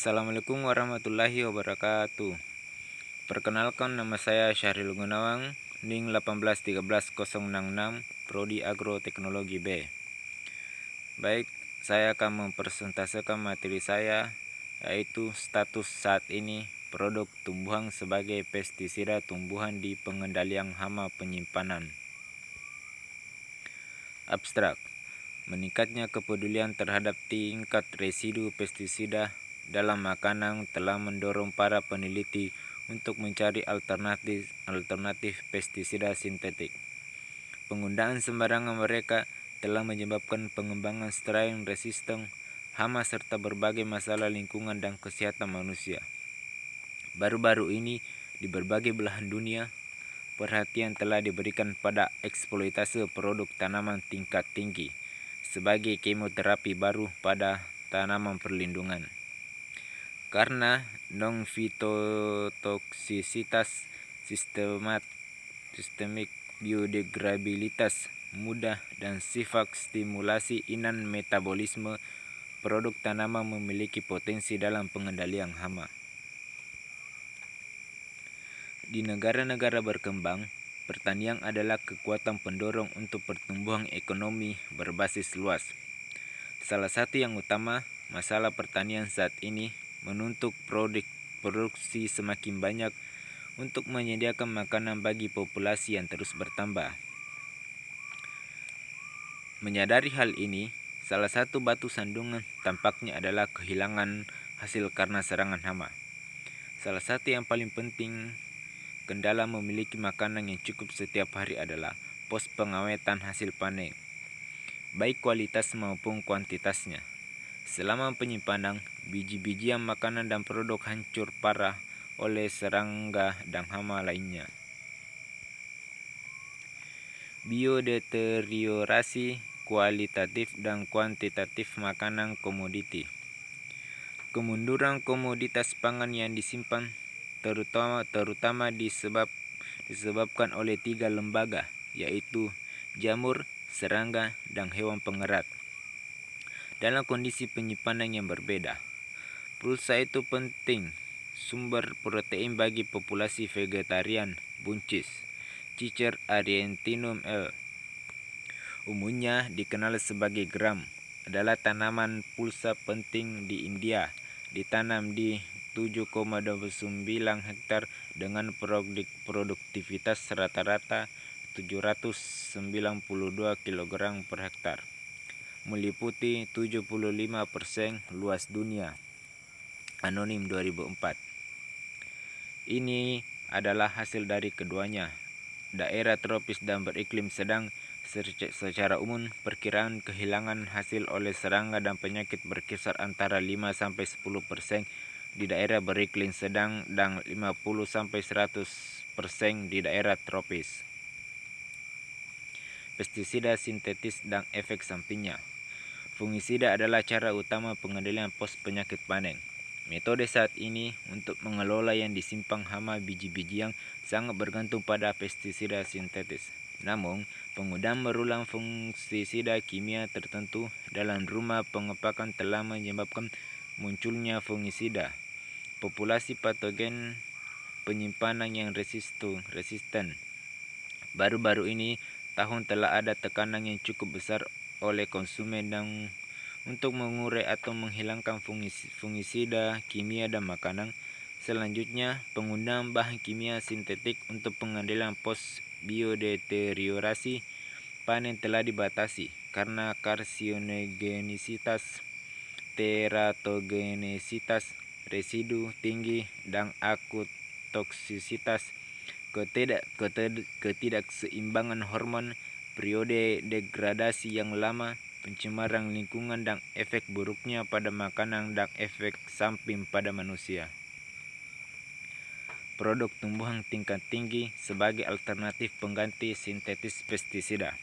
Assalamualaikum warahmatullahi wabarakatuh. Perkenalkan, nama saya Syahril Gunawan, NIM 1813066, Prodi Agroteknologi B. Baik, saya akan mempresentasikan materi saya, yaitu status saat ini produk tumbuhan sebagai pestisida tumbuhan di pengendalian hama penyimpanan. Abstrak. Meningkatnya kepedulian terhadap tingkat residu pestisida dalam makanan telah mendorong para peneliti untuk mencari alternatif pestisida sintetik. Penggunaan sembarangan mereka telah menyebabkan pengembangan strain resisten hama serta berbagai masalah lingkungan dan kesehatan manusia. Baru-baru ini di berbagai belahan dunia, perhatian telah diberikan pada eksploitasi produk tanaman tingkat tinggi sebagai kemoterapi baru pada tanaman perlindungan. Karena non-fitotoksisitas, sistemik biodegradabilitas mudah, dan sifat stimulasi inan metabolisme, produk tanaman memiliki potensi dalam pengendalian hama. Di negara-negara berkembang, pertanian adalah kekuatan pendorong untuk pertumbuhan ekonomi berbasis luas. Salah satu yang utama, masalah pertanian saat ini menuntut produksi semakin banyak untuk menyediakan makanan bagi populasi yang terus bertambah. Menyadari hal ini, salah satu batu sandungan tampaknya adalah kehilangan hasil karena serangan hama. Salah satu yang paling penting kendala memiliki makanan yang cukup setiap hari adalah pos pengawetan hasil panen, baik kualitas maupun kuantitasnya. Selama penyimpanan, biji-bijian makanan dan produk hancur parah oleh serangga dan hama lainnya. Biodeteriorasi kualitatif dan kuantitatif makanan komoditi. Kemunduran komoditas pangan yang disimpan terutama disebabkan oleh 3 lembaga, yaitu jamur, serangga, dan hewan pengerat. Dalam kondisi penyimpanan yang berbeda, pulsa itu penting sumber protein bagi populasi vegetarian buncis, Cicer argentinum L. Umumnya dikenal sebagai gram, adalah tanaman pulsa penting di India, ditanam di 7,29 hektar dengan produktivitas rata-rata 792 kg per hektar, meliputi 75% luas dunia. Anonim 2004. Ini adalah hasil dari keduanya. Daerah tropis dan beriklim sedang, secara umum perkiraan kehilangan hasil oleh serangga dan penyakit berkisar antara 5-10% di daerah beriklim sedang dan 50-100% di daerah tropis. Pestisida sintetis dan efek sampingnya. Fungisida adalah cara utama pengendalian pos penyakit panen. Metode saat ini untuk mengelola yang disimpan hama biji-bijian sangat bergantung pada pestisida sintetis. Namun, penggunaan berulang fungisida kimia tertentu dalam rumah pengepakan telah menyebabkan munculnya fungisida populasi patogen penyimpanan yang resisten. Baru-baru ini tahun telah ada tekanan yang cukup besar oleh konsumen dan untuk mengurai atau menghilangkan fungisida kimia dan makanan. Selanjutnya, penggunaan bahan kimia sintetik untuk pengendalian pos biodeteriorasi panen telah dibatasi karena karsinogenitas, teratogenesitas residu tinggi, dan akutoksisitas, ketidakseimbangan hormon, periode degradasi yang lama, pencemaran lingkungan, dan efek buruknya pada makanan dan efek samping pada manusia. Produk tumbuhan tingkat tinggi sebagai alternatif pengganti sintetis pestisida.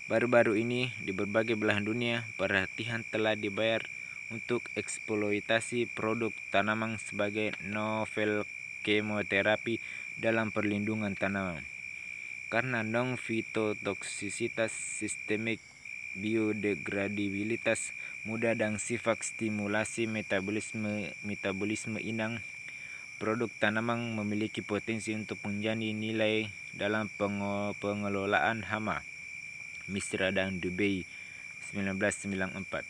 Baru-baru ini di berbagai belahan dunia, perhatian telah dibayar untuk eksploitasi produk tanaman sebagai novel kemoterapi dalam perlindungan tanaman. Karena non-fitotoksisitas, sistemik biodegradabilitas mudah dan sifat stimulasi metabolisme inang. Produk tanaman memiliki potensi untuk menjadi nilai dalam pengelolaan hama. Mishra dan Dubey 1994.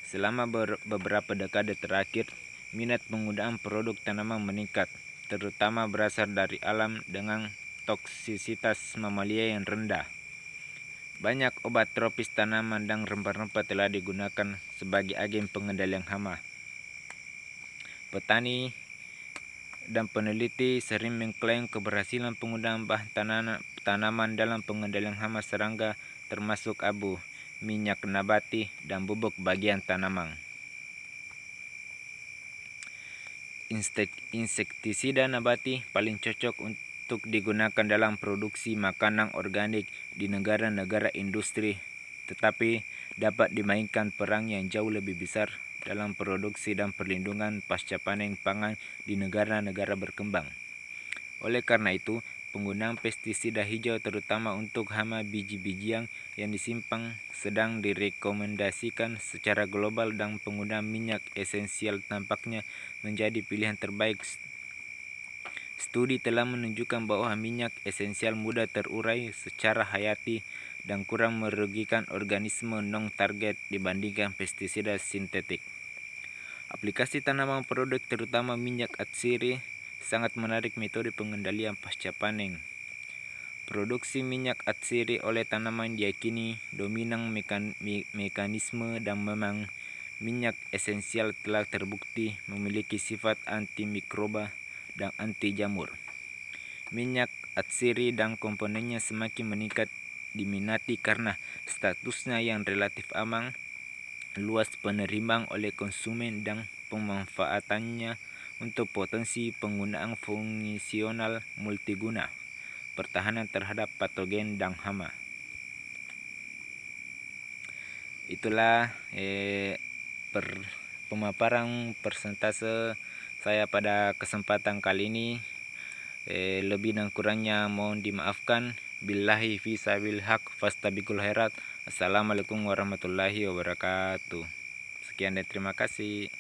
Selama beberapa dekade terakhir, minat penggunaan produk tanaman meningkat, terutama berasal dari alam dengan toksisitas mamalia yang rendah. Banyak obat tropis tanaman dan rempah-rempah telah digunakan sebagai agen pengendalian hama. Petani dan peneliti sering mengklaim keberhasilan penggunaan bahan tanaman dalam pengendalian hama serangga, termasuk abu, minyak nabati, dan bubuk bagian tanaman. Insektisida nabati paling cocok untuk digunakan dalam produksi makanan organik di negara-negara industri, tetapi dapat dimainkan peran yang jauh lebih besar dalam produksi dan perlindungan pasca panen pangan di negara-negara berkembang. Oleh karena itu, penggunaan pestisida hijau terutama untuk hama biji-bijian yang disimpan sedang direkomendasikan secara global, dan penggunaan minyak esensial tampaknya menjadi pilihan terbaik. Studi telah menunjukkan bahwa minyak esensial mudah terurai secara hayati dan kurang merugikan organisme non-target dibandingkan pestisida sintetik. Aplikasi tanaman produk terutama minyak atsiri sangat menarik metode pengendalian pasca panen. Produksi minyak atsiri oleh tanaman diyakini dominan mekanisme, dan memang minyak esensial telah terbukti memiliki sifat antimikroba dan anti jamur. Minyak atsiri dan komponennya semakin meningkat diminati karena statusnya yang relatif aman, luas penerimaan oleh konsumen, dan pemanfaatannya untuk potensi penggunaan fungsional multiguna, pertahanan terhadap patogen dan hama. Itulah pemaparan persentase saya pada kesempatan kali ini. Lebih dan kurangnya mohon dimaafkan. Billahi fi sabil haq fastabiqul khairat. Assalamualaikum warahmatullahi wabarakatuh. Sekian dan terima kasih.